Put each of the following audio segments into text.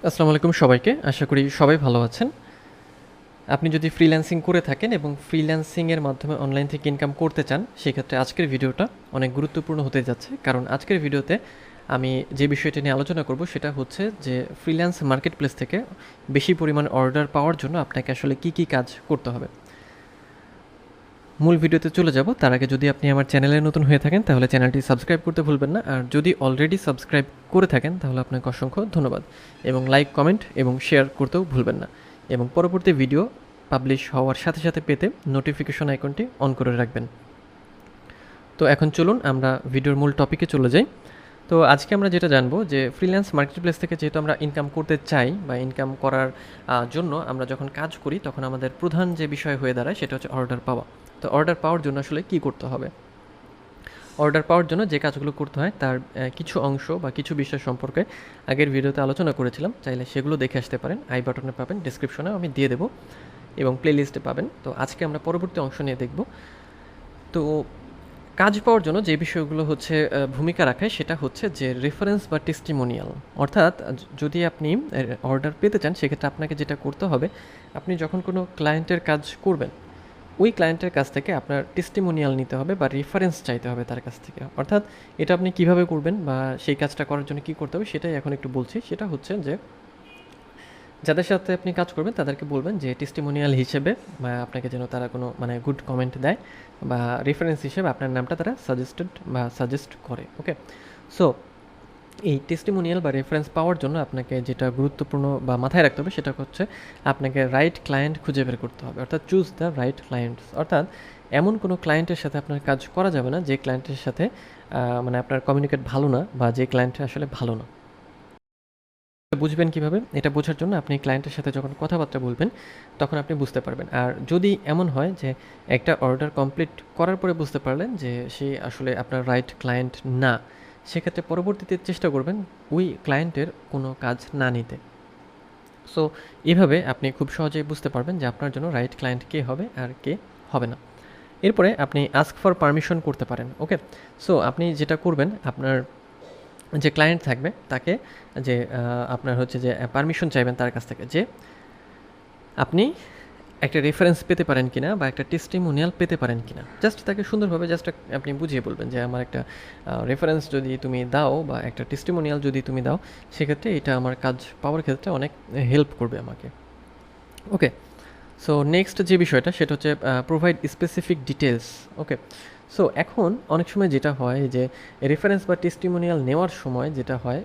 আসসালামু আলাইকুম সবাইকে। আশা করি সবাই ভালো আছেন। আপনি যদি ফ্রিল্যান্সিং করে থাকেন এবং ফ্রিল্যান্সিংয়ের মাধ্যমে অনলাইন থেকে ইনকাম করতে চান, সেক্ষেত্রে আজকের ভিডিওটা অনেক গুরুত্বপূর্ণ হতে যাচ্ছে। কারণ আজকের ভিডিওতে আমি যে বিষয়টি নিয়ে আলোচনা করব সেটা হচ্ছে যে ফ্রিল্যান্স মার্কেট প্লেস থেকে বেশি পরিমাণ অর্ডার পাওয়ার জন্য আপনাকে আসলে কী কাজ করতে হবে। মূল ভিডিওতে চলে যাব তার আগে যদি আপনি আমার চ্যানেলে নতুন হয়ে থাকেন তাহলে চ্যানেলটি সাবস্ক্রাইব করতে ভুলবেন না, আর যদি অলরেডি সাবস্ক্রাইব করে থাকেন তাহলে আপনাকে অসংখ্য ধন্যবাদ, এবং লাইক, কমেন্ট এবং শেয়ার করতেও ভুলবেন না, এবং পরবর্তী ভিডিও পাবলিশ হওয়ার সাথে সাথে পেতে নোটিফিকেশন আইকনটি অন করে রাখবেন। তো এখন চলুন আমরা ভিডিওর মূল টপিকে চলে যাই। তো আজকে আমরা যেটা জানবো যে ফ্রিল্যান্স মার্কেটপ্লেস থেকে যেহেতু আমরা ইনকাম করতে চাই বা ইনকাম করার জন্য আমরা যখন কাজ করি তখন আমাদের প্রধান যে বিষয় হয়ে দাঁড়ায় সেটা হচ্ছে অর্ডার পাওয়া। তো অর্ডার পাওয়ার জন্য আসলে কী করতে হবে? অর্ডার পাওয়ার জন্য যে কাজগুলো করতে হয় তার কিছু অংশ বা কিছু বিষয় সম্পর্কে আগের ভিডিওতে আলোচনা করেছিলাম, চাইলে সেগুলো দেখে আসতে পারেন। আই বাটনে পাবেন, ডিসক্রিপশনেও আমি দিয়ে দেবো, এবং প্লেলিস্টে পাবেন। তো আজকে আমরা পরবর্তী অংশ নিয়ে দেখব। তো কাজ পাওয়ার জন্য যে বিষয়গুলো হচ্ছে ভূমিকা রাখায় সেটা হচ্ছে যে রেফারেন্স বা টেস্টিমোনিয়াল। অর্থাৎ যদি আপনি অর্ডার পেতে চান সেক্ষেত্রে আপনাকে যেটা করতে হবে, আপনি যখন কোনো ক্লায়েন্টের কাজ করবেন ওই ক্লায়েন্টের কাছ থেকে আপনার টেস্টিমোনিয়াল নিতে হবে বা রেফারেন্স চাইতে হবে তার কাছ থেকে। অর্থাৎ এটা আপনি কিভাবে করবেন বা সেই কাজটা করার জন্য কী করতে হবে সেটাই এখন একটু বলছি। সেটা হচ্ছে যে যাদের সাথে আপনি কাজ করবেন তাদেরকে বলবেন যে টেস্টিমোনিয়াল হিসেবে বা আপনাকে যেন তারা কোনো গুড কমেন্ট দেয় বা রেফারেন্স হিসেবে আপনার নামটা তারা সাজেস্ট করে। ওকে, সো এই টেস্টিমোনিয়াল বা রেফারেন্স পাওয়ার জন্য আপনাকে যেটা গুরুত্বপূর্ণ বা মাথায় রাখতে হবে সেটা হচ্ছে আপনাকে রাইট ক্লায়েন্ট খুঁজে বের করতে হবে, অর্থাৎ চুজ দ্য রাইট ক্লায়েন্টস। অর্থাৎ এমন কোনো ক্লায়েন্টের সাথে আপনার কাজ করা যাবে না যে ক্লায়েন্টের সাথে আপনার কমিউনিকেট ভালো না বা যে ক্লায়েন্টটা আসলে ভালো না। বুঝবেন কিভাবে? এটা বোঝার জন্য আপনি ক্লায়েন্টের সাথে যখন কথাবার্তা বলবেন তখন আপনি বুঝতে পারবেন। আর যদি এমন হয় যে একটা অর্ডার কমপ্লিট করার পরে বুঝতে পারলেন যে সে আসলে আপনার রাইট ক্লায়েন্ট না, সেক্ষেত্রে পরবর্তীতে চেষ্টা করবেন ওই ক্লায়েন্টের কোনো কাজ না নিতে। সো এভাবে আপনি খুব সহজেই বুঝতে পারবেন যে আপনার জন্য রাইট ক্লায়েন্ট কে হবে আর কে হবে না। এরপরে আপনি আস্ক ফর পারমিশন করতে পারেন। ওকে, সো আপনি যেটা করবেন, আপনার যে ক্লায়েন্ট থাকবে তাকে যে আপনার হচ্ছে যে পারমিশন চাইবেন তার কাছ থেকে যে আপনি একটা রেফারেন্স পেতে পারেন কিনা বা একটা টেস্টিমোনিয়াল পেতে পারেন কিনা। জাস্ট তাকে সুন্দরভাবে আপনি বুঝিয়ে বলবেন যে আমার একটা রেফারেন্স যদি তুমি দাও বা একটা টেস্টিমোনিয়াল যদি তুমি দাও সেক্ষেত্রে এটা আমার কাজ পাওয়ার ক্ষেত্রে অনেক হেল্প করবে আমাকে। ওকে, সো নেক্সট যে বিষয়টা সেটা হচ্ছে প্রোভাইড স্পেসিফিক ডিটেলস। ওকে, সো এখন অনেক সময় যেটা হয় যে রেফারেন্স বা টেস্টিমোনিয়াল নেওয়ার সময় যেটা হয়,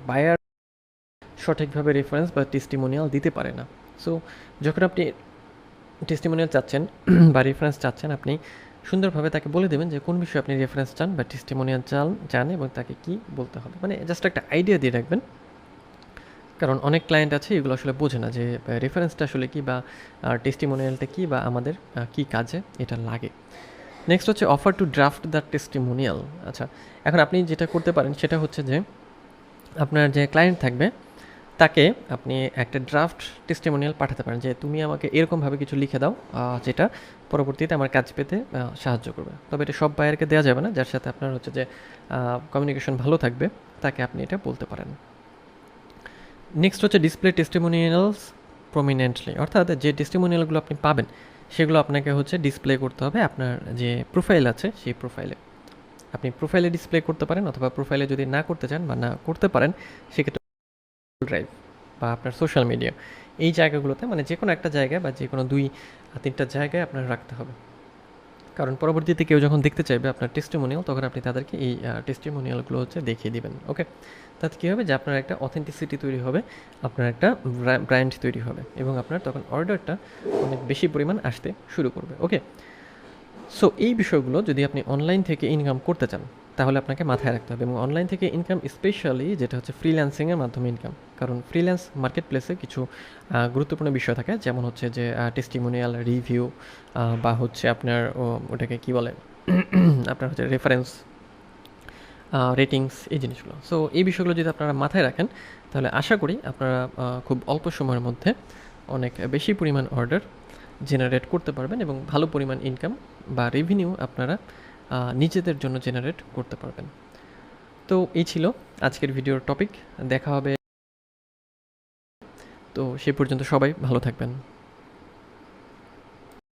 বায়ার সঠিকভাবে রেফারেন্স বা টেস্টিমোনিয়াল দিতে পারে না। সো যখন আপনি টেস্টিমোনিয়াল চাচ্ছেন বা রেফারেন্স চাচ্ছেন, আপনি সুন্দরভাবে তাকে বলে দেবেন যে কোন বিষয়ে আপনি রেফারেন্স চান বা টেস্টিমোনিয়াল চান এবং তাকে কি বলতে হবে। জাস্ট একটা আইডিয়া দিয়ে রাখবেন, কারণ অনেক ক্লায়েন্ট আছে এগুলো আসলে বোঝে না যে রেফারেন্সটা আসলে কী বা টেস্টিমোনিয়ালটা কী বা আমাদের কী কাজে এটা লাগে। নেক্সট হচ্ছে offer to draft the testimonial. আচ্ছা, এখন আপনি যেটা করতে পারেন সেটা হচ্ছে যে আপনার যে ক্লায়েন্ট থাকবে তাকে আপনি একটা ড্রাফট টেস্টিমোনিয়াল পাঠাতে পারেন যে তুমি আমাকে এরকমভাবে কিছু লিখে দাও যেটা পরবর্তীতে আমার কাজ পেতে সাহায্য করবে। তবে এটা সব বায়ারকে দেওয়া যাবে না, যার সাথে আপনার হচ্ছে যে কমিউনিকেশন ভালো থাকবে তাকে আপনি এটা বলতে পারেন। নেক্সট হচ্ছে ডিসপ্লে টেস্টিমোনিয়ালস প্রমিনেন্টলি, অর্থাৎ যে টেস্টিমোনিয়ালগুলো আপনি পাবেন সেগুলো আপনাকে হচ্ছে ডিসপ্লে করতে হবে আপনার যে প্রোফাইল আছে সেই প্রোফাইলে। আপনি প্রোফাইলে ডিসপ্লে করতে পারেন, অথবা প্রোফাইলে যদি না করতে চান বা না করতে পারেন সেক্ষেত্রে ড্রাইভ বা আপনার সোশ্যাল মিডিয়া, এই জায়গাগুলোতে যে কোনো একটা জায়গায় বা যে কোনো 2-3টা জায়গায় আপনার রাখতে হবে। কারণ পরবর্তীতে কেউ যখন দেখতে চাইবে আপনার টেস্টিমোনিয়াল তখন আপনি তাদেরকে এই টেস্টিমোনিয়ালগুলো হচ্ছে দেখিয়ে দিবেন। ওকে, তাতে কী হবে যে আপনার একটা অথেন্টিসিটি তৈরি হবে, আপনার একটা ব্র্যান্ড তৈরি হবে এবং আপনার তখন অর্ডারটা অনেক বেশি পরিমাণ আসতে শুরু করবে। ওকে, সো এই বিষয়গুলো যদি আপনি অনলাইন থেকে ইনকাম করতে চান তাহলে আপনাকে মাথায় রাখতে হবে, এবং অনলাইন থেকে ইনকাম স্পেশালি যেটা হচ্ছে ফ্রিল্যান্সিংয়ের মাধ্যমে ইনকাম। কারণ ফ্রিল্যান্স মার্কেট প্লেসে কিছু গুরুত্বপূর্ণ বিষয় থাকে, যেমন হচ্ছে যে টেস্টিমোনিয়াল, রিভিউ বা হচ্ছে আপনার ওটাকে কি বলে আপনার হচ্ছে রেফারেন্স, রেটিংস, এই জিনিসগুলো। সো এই বিষয়গুলো যদি আপনারা মাথায় রাখেন তাহলে আশা করি আপনারা খুব অল্প সময়ের মধ্যে অনেক বেশি পরিমাণ অর্ডার জেনারেট করতে পারবেন এবং ভালো পরিমাণ ইনকাম বা রেভিনিউ আপনারা নিজেদের জন্য জেনারেট করতে পারবেন। তো এই ছিল আজকের ভিডিওর টপিক। দেখা হবে তো সে পর্যন্ত সবাই ভালো থাকবেন।